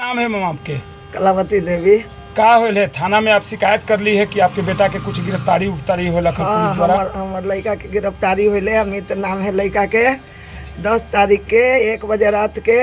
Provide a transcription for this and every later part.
नाम है मैम आपके? कलावती देवी। का होल है थाना में आप शिकायत कर ली है कि आपके बेटा के कुछ गिरफ्तारी उफ्तारी होला पुलिस द्वारा? हमार लड़का के गिरफ्तारी होले। अमित नाम है लड़का के। 10 तारीख के 1 बजे रात के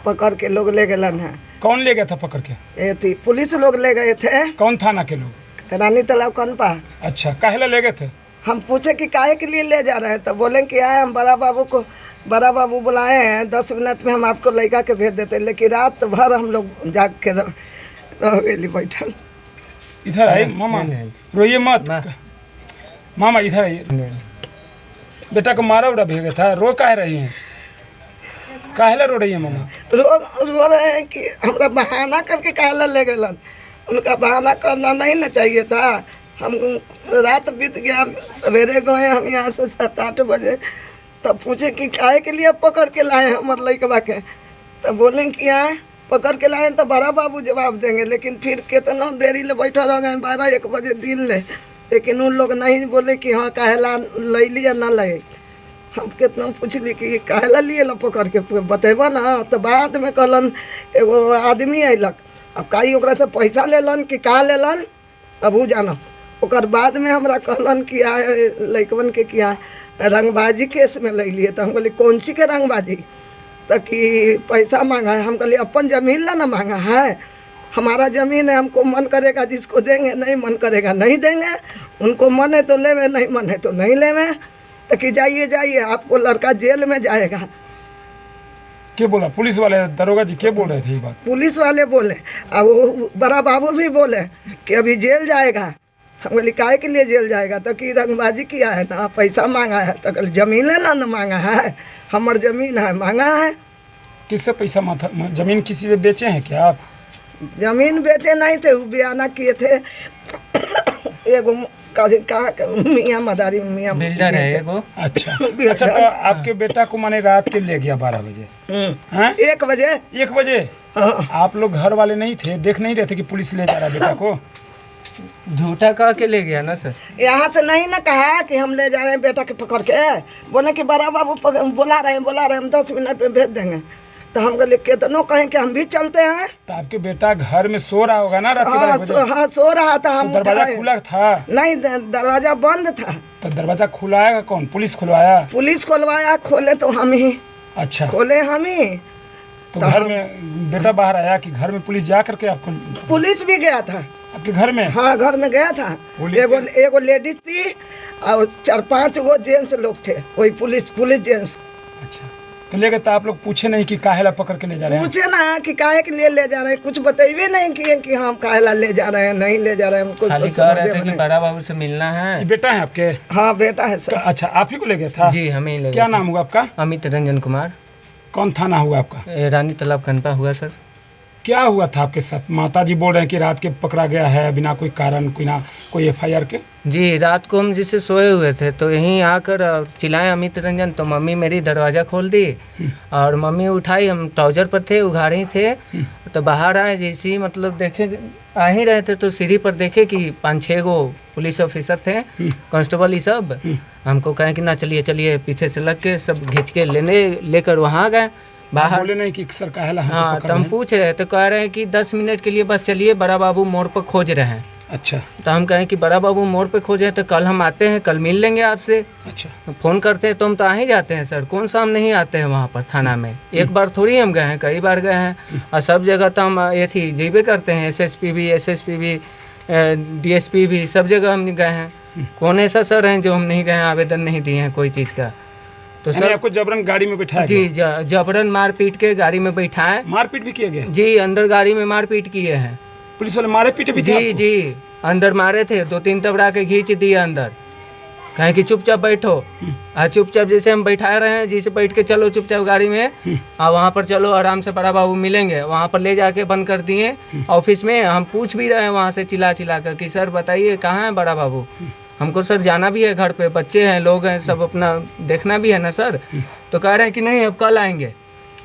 पकड़ के लोग ले गलन है। कौन ले गया था पकड़ के? ये थी पुलिस लोग ले गए थे। कौन थाना के लोग? रानी तालाब कनपा। अच्छा, काहेला ले गए थे? हम पूछे कि काहे के लिए ले जा रहे हैं तो बोले कि आए हम बड़ा बाबू बुलाए हैं, 10 मिनट में हम आपको लड़का के भेज देते। लेकिन रात भर हम लोग जाग के रह गए बैठल। इधर आइए मामा, रोइए मत मामा, इधर आइए। बेटा को मारा उड़ा भेजा था, रो काहे रही हैं? काहेला रो रही है मामा? रो रहे हैं कि हमरा बहाना करके काहेला ले गलन। उनका बहाना करना नहीं ना चाहिए था। हम रात बीत गया, सवेरे गए हम यहाँ से 7-8 बजे। तब पूछे कि काहे के लिए पकड़ के लाए हमारे लड़कवा के, तब बोले कि आए पकड़ के लाए तो बड़ा बाबू जवाब देंगे। लेकिन फिर कितना देरी ले बैठा रह गए, 12-1 बजे दिन ले। लेकिन उन लोग नहीं बोले कि हाँ काहेला ले लिया ना ले। हम कितना पूछली कि काहेला लिए ला पकड़ के बतेबा ना। तो बाद में कहलन एगो आदमी अयलक। अब काई ओकरा से पैसा लेलन कि का लेलन अब ऊ जानस। ओकर बाद में हमरा कहलन कि लड़कवन के किया रंगबाजी केस में ले लिए। तो हम कहली कौन सी के रंगबाजी? तो कि पैसा मांगा है। हम कहली अपन ज़मीन ला ना मांगा है, हमारा ज़मीन है, हमको मन करेगा जिसको देंगे, नहीं मन करेगा नहीं देंगे। उनको मन है तो लेवे, नहीं मन है तो नहीं लेवे। तो कि जाइए जाइए आपको लड़का जेल में जाएगा। क्या बोला पुलिस वाले? दरोगा जी क्या बोल रहे थे ये बात? पुलिस वाले बोले, अब वो बड़ा बाबू भी बोले कि अभी जेल जाएगा। हम बोली काहे के लिए जेल जाएगा? तो कि रंगबाजी किया है ना, पैसा मांगा है। तो कल जमीन ला ना मांगा है, हमार जमीन है मांगा है। किससे पैसा माथा? जमीन किसी से बेचे हैं क्या आप? जमीन बेचे नहीं थे, वो बयाना किए थे। एगो मियाँ मदारी मियाँ बिल्डर है एगो। अच्छा अच्छा, तो आपके बेटा को माने रात के ले गया 12 बजे? 1 बजे। 1 बजे? हाँ। आप लोग घर वाले नहीं थे, देख नहीं रहे थे कि पुलिस ले जा रहा है बेटा को? झूठा कह के ले गया ना सर। यहाँ से नहीं ना कहा कि हम ले जा रहे हैं बेटा के पकड़ के। बोले कि बड़ा बाबू बुला रहे हैं, हम 10 मिनट में भेज देंगे। तो हम कहले कितनों कहें कि हम भी चलते हैं। तो आपके बेटा घर में सो रहा होगा ना रात के? हाँ सो रहा था। हम दरवाजा खुला था? नहीं, दरवाजा बंद था। तो दरवाजा खुलाया कौन? पुलिस खुलवाया? पुलिस खुलवाया, खोले तो हम ही। अच्छा, खोले हम ही। तो घर में बेटा बाहर आया कि घर में पुलिस जा करके आपको? पुलिस भी गया था आपके घर में? हाँ घर में गया था। एगो लेडीज थी और 4-5 गो जेंट्स लोग थे, वही पुलिस जेंट्स। अच्छा, तो लेकर तो आप लोग पूछे नहीं कि काहेला पकड़ के ले जा रहे हैं? पूछे ना कि काहे के लिए ले जा रहे हैं, कुछ बताइए नहीं किए कि हम काहेला ले जा रहे हैं, नहीं ले जा रहे हैं। हमको खाली कह रहे थे कि बड़ा बाबू से मिलना है। बेटा है आपके? हाँ बेटा है सर। अच्छा, आप ही को ले गया था? जी हमें ले। क्या नाम हुआ आपका? अमित रंजन कुमार। कौन थाना हुआ आपका? रानी तालाब कनपा हुआ सर। क्या हुआ था आपके साथ? माताजी बोल रहे हैं कि रात के पकड़ा गया है बिना कोई कारण, कोई FIR के। जी रात को हम जिससे सोए हुए थे तो यहीं आकर चिल्लाए अमित रंजन, तो मम्मी मेरी दरवाज़ा खोल दी और मम्मी उठाई। हम ट्राउजर पर थे, उघाड़े ही थे। तो बाहर आए, जैसे ही मतलब देखे आ ही रहे थे तो सीढ़ी पर देखे कि 5-6 गो पुलिस ऑफिसर थे, कांस्टेबल ये सब। हमको कहें कि ना चलिए चलिए, पीछे से लग के सब खींच के लेकर वहाँ गए बाहर। बोले नहीं कि सर काहेला? हाँ, तो हम पूछ रहे तो कह रहे हैं कि 10 मिनट के लिए बस चलिए, बड़ा बाबू मोड़ पर खोज रहे हैं। अच्छा, तो हम कहें कि बड़ा बाबू मोड़ पे खोजे तो कल हम आते हैं, कल मिल लेंगे आपसे। अच्छा, फ़ोन करते हैं तो हम तो आ ही जाते हैं सर, कौन सा हम नहीं आते हैं वहाँ पर थाना में। एक बार थोड़ी हम गए हैं, कई बार गए हैं। और सब जगह तो हम ये थी जीबे करते हैं, SSP भी, SSP भी, DSP भी, सब जगह हम गए हैं। कौन ऐसा सर हैं जो हम नहीं गए हैं, आवेदन नहीं दिए हैं कोई चीज़ का? तो सर आपको जबरन गाड़ी में बैठाया? जी जबरन मारपीट के गाड़ी में बैठाए। मारपीट भी किया गया? जी अंदर गाड़ी में मारपीट किए हैं। पुलिस वाले मारे पीटे भी थे? जी अंदर मारे थे, 2-3 तबड़ा के खींच दिए अंदर। कहें कि चुपचाप बैठो। और चुपचाप जैसे हम बैठा रहे हैं, जैसे बैठ के चलो चुपचाप गाड़ी में, और वहाँ पर चलो आराम से बड़ा बाबू मिलेंगे। वहाँ पर ले जाके बंद कर दिए ऑफिस में। हम पूछ भी रहे हैं वहाँ से चिल्ला कर कि सर बताइए कहाँ है बड़ा बाबू, हमको सर जाना भी है घर पे, बच्चे हैं, लोग हैं, सब अपना देखना भी है ना सर। तो कह रहे हैं कि नहीं अब कल आएंगे।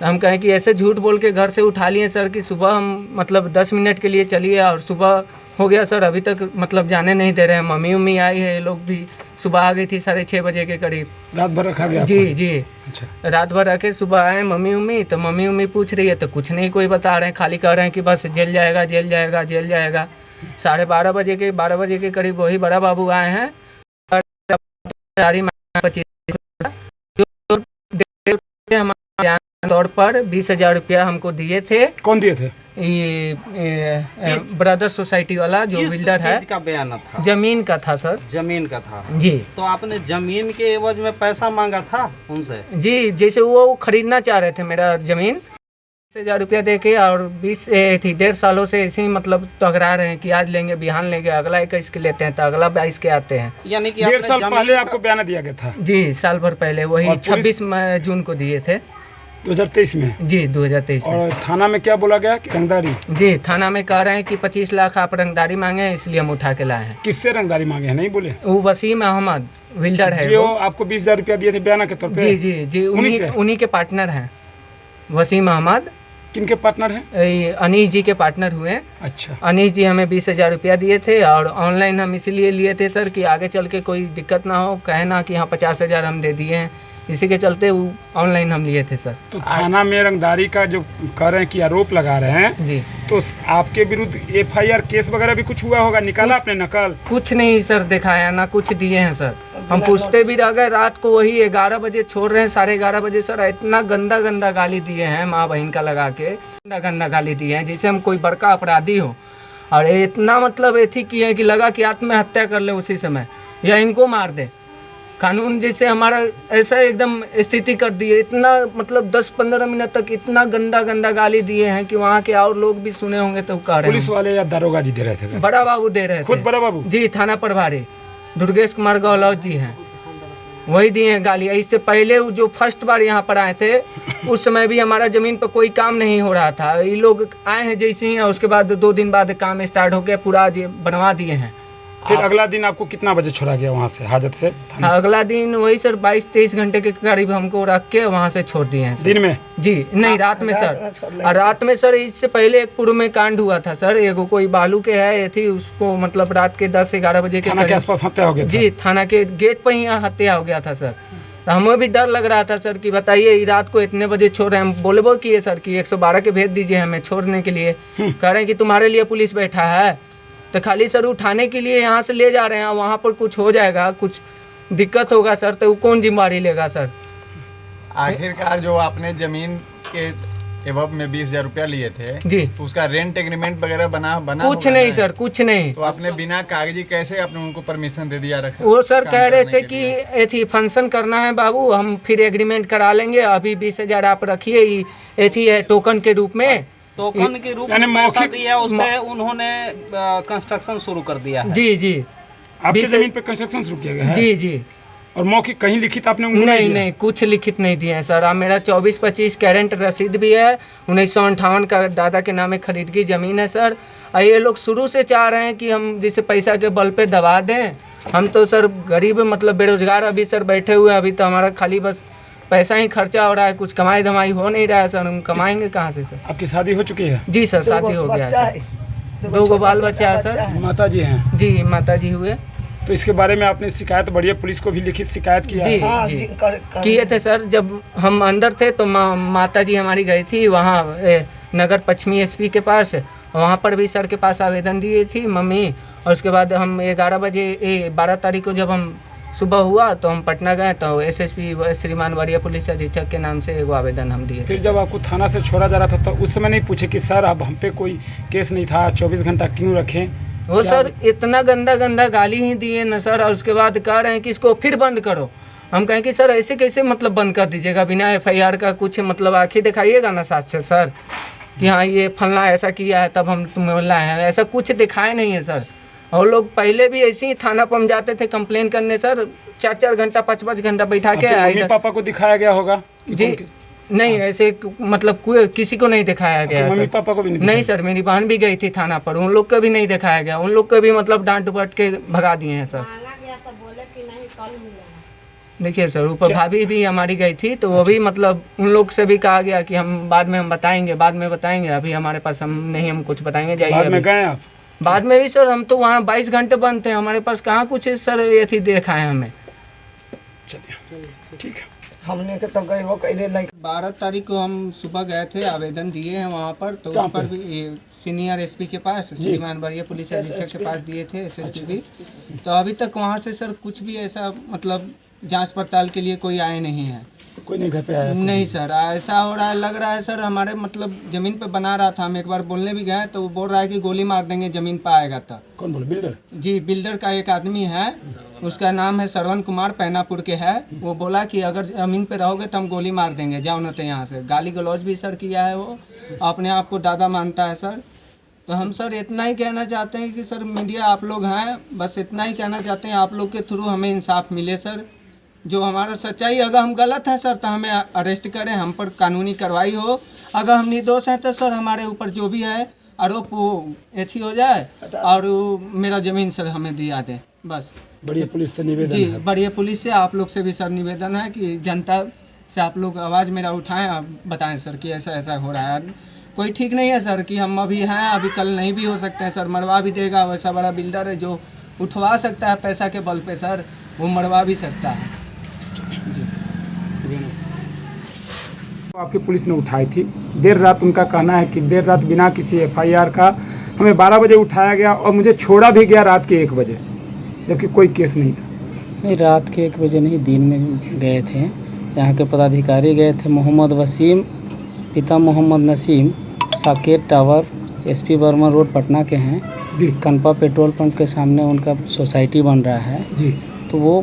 हम कहें कि ऐसे झूठ बोल के घर से उठा लिए सर कि सुबह हम मतलब 10 मिनट के लिए चलिए और सुबह हो गया सर, अभी तक मतलब जाने नहीं दे रहे हैं। मम्मी उम्मी आई है, ये लोग भी सुबह आ गई थी 6:30 बजे के करीब। रात भर रखा गया जी आपको? जी, अच्छा। रात भर रखे, सुबह आए मम्मी उम्मी, तो मम्मी उम्मी पूछ रही है तो कुछ नहीं कोई बता रहे हैं, खाली कह रहे हैं कि बस जेल जाएगा जेल जाएगा जेल जाएगा। 12:30 बजे के 12 बजे के करीब वही बड़ा बाबू आए हैं, 25 हमारे तौर पर 20,000 रुपया हमको दिए थे। कौन दिए थे? ये ब्रदर सोसाइटी वाला जो बिल्डर है, का बयान था? जमीन का था सर। जमीन का था जी। तो आपने जमीन के एवज में पैसा मांगा था उनसे? जी, जैसे वो खरीदना चाह रहे थे मेरा जमीन, 20,000 रुपया दे के, और 1.5 सालों से ऐसे ही मतलब टकरा रहे हैं कि आज लेंगे बिहान लेंगे, अगला 21 के लेते हैं तो अगला 22 के आते हैं। यानी कि 1.5 साल पहले आपको बयान दिया गया था? जी, साल भर पहले, वही और 26 जून को दिए थे 2023 में? जी, 2023 में। और थाना में क्या बोला गया कि रंगदारी? जी, थाना में कह रहे हैं कि 25 लाख आप रंगदारी मांगे हैं, इसलिए हम उठा के लाए हैं। किससे रंगदारी मांगे हैं, नहीं बोले? वो वसीम अहमद बिल्डर है जो वो। आपको 20,000 रुपया दिए थे बयाना के तौर पे? जी जी जी, उन्हीं के पार्टनर हैं वसीम अहमद। किनके पार्टनर हैं? अनीश जी के पार्टनर हुए हैं। अच्छा। अनीश जी हमें 20,000 रुपया दिए थे, और ऑनलाइन हम इसीलिए लिए थे सर कि आगे चल के कोई दिक्कत ना हो, कहे ना कि हाँ 50,000 हम दे दिए हैं, इसी के चलते वो ऑनलाइन हम लिए थे सर। तो थाना में रंगदारी का जो कह रहे हैं कि आरोप लगा रहे हैं जी, तो आपके विरुद्ध FIR केस वगैरह भी कुछ हुआ होगा, निकाला आपने नकल? कुछ नहीं सर दिखाया, ना कुछ दिए हैं सर। हम पूछते भी रह गए, रात को वही 11 बजे छोड़ रहे हैं, 11:30 बजे सर इतना गंदा गंदा गाली दिए हैं माँ बहन का लगा के, गंदा गंदा गाली दिए हैं जैसे हम कोई बड़का अपराधी हो, और इतना मतलब एथी किए हैं कि लगा कि आत्महत्या कर ले उसी समय या इनको मार दे। कानून जैसे हमारा ऐसा एकदम स्थिति कर दिए, इतना मतलब 10-15 मिनट तक इतना गंदा गंदा गाली दिए हैं कि वहाँ के और लोग भी सुने होंगे तो कह रहे हैं। पुलिस वाले या दारोगा जी दे रहे थे? बड़ा बाबू दे रहे थे। खुद बड़ा बाबू? जी, थाना प्रभारी दुर्गेश कुमार गहलोत जी हैं, वही दिए हैं गाली। इससे पहले वो जो फर्स्ट बार यहाँ पर आए थे उस समय भी हमारा ज़मीन पर कोई काम नहीं हो रहा था, ये लोग आए हैं जैसे ही, उसके बाद 2 दिन बाद काम स्टार्ट हो गया, पूरा बनवा दिए हैं। फिर अगला दिन आपको कितना बजे छोड़ा गया वहाँ से, हाजत से? अगला दिन वही सर 22-23 घंटे के करीब हमको रख के वहाँ से छोड़ दिए हैं। दिन में? जी नहीं, रात में सर। और रात में सर इससे पहले एक पूर्व में कांड हुआ था सर, एगो कोई बालू के है थी, उसको मतलब रात के 10-11 बजे के थाना के आसपास हत्या हो गया? जी, थाना के गेट पर ही हत्या हो गया था सर। तो हमें भी डर लग रहा था सर कि बताइए रात को इतने बजे छोड़ रहे हैं। हम बोले किए सर कि 112 के भेज दीजिए हमें छोड़ने के लिए। कह रहे हैं कि तुम्हारे लिए पुलिस बैठा है, तो खाली सर उठाने के लिए यहाँ से ले जा रहे हैं, वहाँ पर कुछ हो जाएगा, कुछ दिक्कत होगा सर, तो वो कौन जिम्मेदारी लेगा सर? आखिरकार जो आपने जमीन के एवज में 20,000 रुपया लिए थे जी, तो उसका रेंट एग्रीमेंट वगैरह बना कुछ नहीं सर, कुछ नहीं। तो आपने बिना कागजी कैसे आपने उनको परमिशन दे दिया रखा? वो सर कह रहे थे कि एथी फंक्शन करना है बाबू, हम फिर एग्रीमेंट करा लेंगे, अभी 20,000 आप रखिए, एथी है टोकन के रूप में। टोकन के रूप में पैसा दिया, उसमें उन्होंने कंस्ट्रक्शन शुरू कर दिया है। जी जी, आपकी जमीन पे कंस्ट्रक्शन शुरू किया गया है? जी जी। और मौखिक कहीं लिखित आपने उनको नहीं नहीं, कुछ लिखित नहीं दिए हैं सर। अब मेरा 24-25 कैरेंट रसीद भी है, 1958 का दादा के नामे खरीदगी ज़मीन है सर। और ये लोग शुरू से चाह रहे हैं कि हम जैसे पैसा के बल पे दबा दें। हम तो सर गरीब मतलब बेरोजगार अभी सर बैठे हुए, अभी तो हमारा खाली बस पैसा ही खर्चा हो रहा है, कुछ कमाई धमाई हो नहीं रहा है सर, हम कमाएंगे कहाँ से सर? आपकी शादी हो चुकी है? जी सर, शादी हो गया है, 2 बाल बच्चा है सर। माता जी हैं? जी, माता जी हुए। तो इसके बारे में आपने शिकायत बढ़िया पुलिस को भी लिखित शिकायत किया? जी जी किए थे सर। जब हम अंदर थे तो माता जी हमारी गई थी वहाँ नगर पश्चिमी SP के पास, वहाँ पर भी सर के पास आवेदन दिए थी मम्मी। और उसके बाद हम 11 बजे 12 तारीख को जब हम सुबह हुआ तो हम पटना गए, तो SSP श्रीमान वरीय पुलिस अधीक्षक के नाम से एगो आवेदन हम दिए। फिर जब आपको थाना से छोड़ा जा रहा था तो उस समय नहीं पूछे कि सर अब हम पे कोई केस नहीं था, 24 घंटा क्यों रखें? वो सर इतना गंदा गंदा गाली ही दिए न सर, और उसके बाद कह रहे हैं कि इसको फिर बंद करो। हम कहें कि सर ऐसे कैसे मतलब बंद कर दीजिएगा बिना FIR का? कुछ मतलब आखिर दिखाइएगा ना साथ से सर कि हाँ ये फलना ऐसा किया है तब हम तुम्हें लाए हैं, ऐसा कुछ दिखाए नहीं है सर। और लोग पहले भी ऐसे ही थाना पर हम जाते थे कंप्लेन करने सर, 4-4 घंटा 5-5 घंटा बैठा के। मम्मी पापा को दिखाया गया होगा? जी नहीं, ऐसे मतलब कोई किसी को नहीं दिखाया गया। मम्मी पापा को भी नहीं सर, मेरी बहन भी गई थी थाना पर, उन लोग को भी नहीं दिखाया गया, उन लोग को भी मतलब डांट डुपट के भगा दिए हैं सर। देखिए सर, ऊपर भाभी भी हमारी गई थी तो वो भी मतलब उन लोग से भी कहा गया कि हम बाद में बताएंगे, अभी हमारे पास हम कुछ बताएंगे, जाइए। बाद में गए आप? बाद में भी सर हम तो वहाँ 22 घंटे बंद थे, हमारे पास कहाँ कुछ सर ये थी देखा है हमें। चलिए ठीक है। हमने के तो गए वो कहले लाइक 12 तारीख को हम सुबह गए थे, आवेदन दिए हैं वहाँ पर, तो कहाँ उस पर भी सीनियर एसपी के पास, श्रीमान वरीय पुलिस अधीक्षक के पास दिए थे, एसएसपी भी। तो अभी तक वहाँ से सर कुछ भी ऐसा मतलब जांच पड़ताल के लिए कोई आए नहीं है। कोई नहीं घर पे आया? नहीं सर, ऐसा हो रहा है, लग रहा है सर हमारे मतलब ज़मीन पे बना रहा था, हम एक बार बोलने भी गए तो वो बोल रहा है कि गोली मार देंगे ज़मीन पे आएगा तो। कौन बोले? बिल्डर? जी, बिल्डर का एक आदमी है, उसका नाम है श्रवण कुमार, पैनापुर के है। वो बोला कि अगर ज़मीन पे रहोगे तो हम गोली मार देंगे, जाओ न तो यहाँ से। गाली गलौज भी सर किया है, वो अपने आप को दादा मानता है सर। तो हम सर इतना ही कहना चाहते हैं कि सर मीडिया आप लोग हैं, बस इतना ही कहना चाहते हैं आप लोग के थ्रू हमें इंसाफ मिले सर। जो हमारा सच्चाई, अगर हम गलत हैं सर तो हमें अरेस्ट करें, हम पर कानूनी कार्रवाई हो। अगर हम निर्दोष हैं तो सर हमारे ऊपर जो भी है आरोप वो ऐसी हो जाए और मेरा ज़मीन सर हमें दिया दें बस। बढ़िया पुलिस से निवेदन जी, है। बढ़िया पुलिस से आप लोग से भी सर निवेदन है कि जनता से आप लोग आवाज़ मेरा उठाएं और बताएं सर कि ऐसा ऐसा हो रहा है। कोई ठीक नहीं है सर कि हम अभी हैं, अभी कल नहीं भी हो सकते हैं सर, मरवा भी देगा। वैसा बड़ा बिल्डर है जो उठवा सकता है पैसा के बल पे सर, वो मरवा भी सकता है। आपकी पुलिस ने उठाई थी देर रात। उनका कहना है कि देर रात बिना किसी एफआईआर का हमें 12 बजे उठाया गया और मुझे छोड़ा भी गया रात के 1 बजे, जबकि कोई केस नहीं था। नहीं, रात के 1 बजे नहीं, दिन में गए थे। यहाँ के पदाधिकारी गए थे, मोहम्मद वसीम, पिता Mohammad Naseem, Saket tower, SP Barman road Patna के हैं जी। कनपा पेट्रोल पंप के सामने उनका सोसाइटी बन रहा है जी। तो वो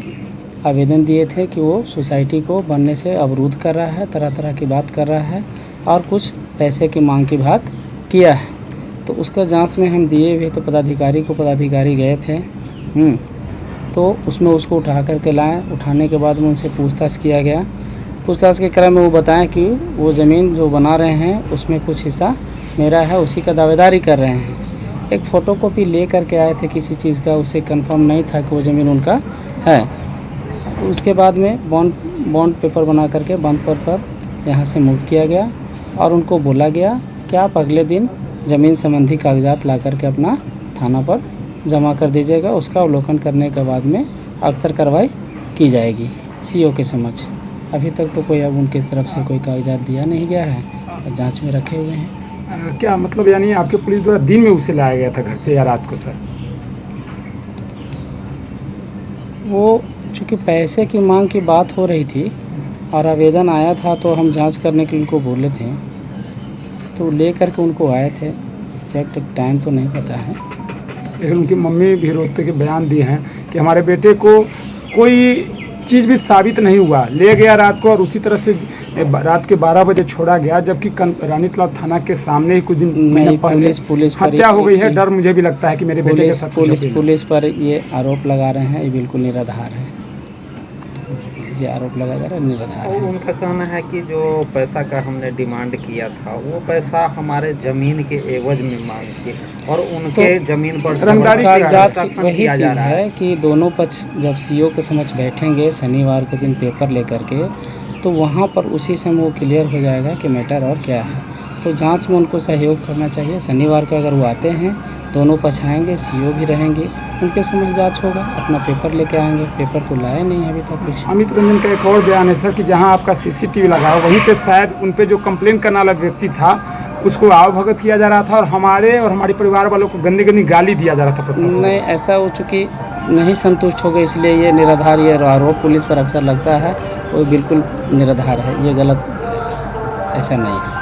आवेदन दिए थे कि वो सोसाइटी को बनने से अवरुद्ध कर रहा है, तरह तरह की बात कर रहा है और कुछ पैसे की मांग की बात किया है। तो उसका जांच में हम दिए हुए तो पदाधिकारी गए थे, तो उसमें उसको उठा करके लाए। उठाने के बाद में उनसे पूछताछ किया गया। पूछताछ के क्रम में वो बताएं कि वो ज़मीन जो बना रहे हैं उसमें कुछ हिस्सा मेरा है, उसी का दावेदारी कर रहे हैं। एक फ़ोटोकॉपी ले करके आए थे किसी चीज़ का, उससे कंफर्म नहीं था कि वो ज़मीन उनका है। उसके बाद में बॉन्ड पेपर बना करके बंद पर यहाँ से मुक्त किया गया और उनको बोला गया कि आप अगले दिन ज़मीन संबंधी कागजात ला करके अपना थाना पर जमा कर दीजिएगा। उसका अवलोकन करने के बाद में अख्तर कार्रवाई की जाएगी सीओ के समक्ष। अभी तक तो कोई अब उनकी तरफ से कोई कागजात दिया नहीं गया है और जांच में रखे हुए हैं। क्या मतलब, यानी आपके पुलिस द्वारा दिन में उसे लाया गया था घर से या रात को सर? वो चूँकि पैसे की मांग की बात हो रही थी और आवेदन आया था तो हम जांच करने के लिए उनको बोले थे, तो ले करके उनको आए थे। एग्जैक्ट टाइम तो नहीं पता है, लेकिन उनकी मम्मी भी रोते के बयान दिए हैं कि हमारे बेटे को कोई चीज़ भी साबित नहीं हुआ, ले गया रात को और उसी तरह से रात के 12 बजे छोड़ा गया, जबकि रानी तालाब थाना के सामने ही कुछ दिन महीने पहले पुलिस हत्या हो गई है। डर मुझे भी लगता है कि मेरे बेटे के साथ पुलिस पर ये आरोप लगा रहे हैं, ये बिल्कुल निराधार है। ये आरोप लगा जा रहा है, निराधार है। उनका कहना है कि जो पैसा का हमने डिमांड किया था वो पैसा हमारे जमीन के एवज में मांग के और उनके जमीन पर रंगदारी कागजात वही चीज़ है कि दोनों पक्ष जब सीओ के समक्ष बैठेंगे शनिवार को दिन पेपर लेकर के, तो वहाँ पर उसी समय वो क्लियर हो जाएगा कि मैटर और क्या है। तो जांच में उनको सहयोग करना चाहिए। शनिवार को अगर वो आते हैं, दोनों पक्ष आएंगे, सीओ भी रहेंगे, उनके समझ जांच होगा, अपना पेपर लेके आएंगे। पेपर तो लाए नहीं अभी तक कुछ। अमित रंजन का एक और बयान है सर कि जहां आपका सीसीटीवी लगा हो वहीं पे शायद उन पे जो कंप्लेन करने वाला व्यक्ति था उसको आवभगत किया जा रहा था और हमारे परिवार वालों को गंदी गंदी गाली दिया जा रहा था प्रशासन। नहीं, ऐसा हो चूँकि नहीं संतुष्ट हो गए, इसलिए ये निराधार ये आरोप पुलिस पर अक्सर लगता है, वो बिल्कुल निराधार है, ये गलत, ऐसा नहीं है।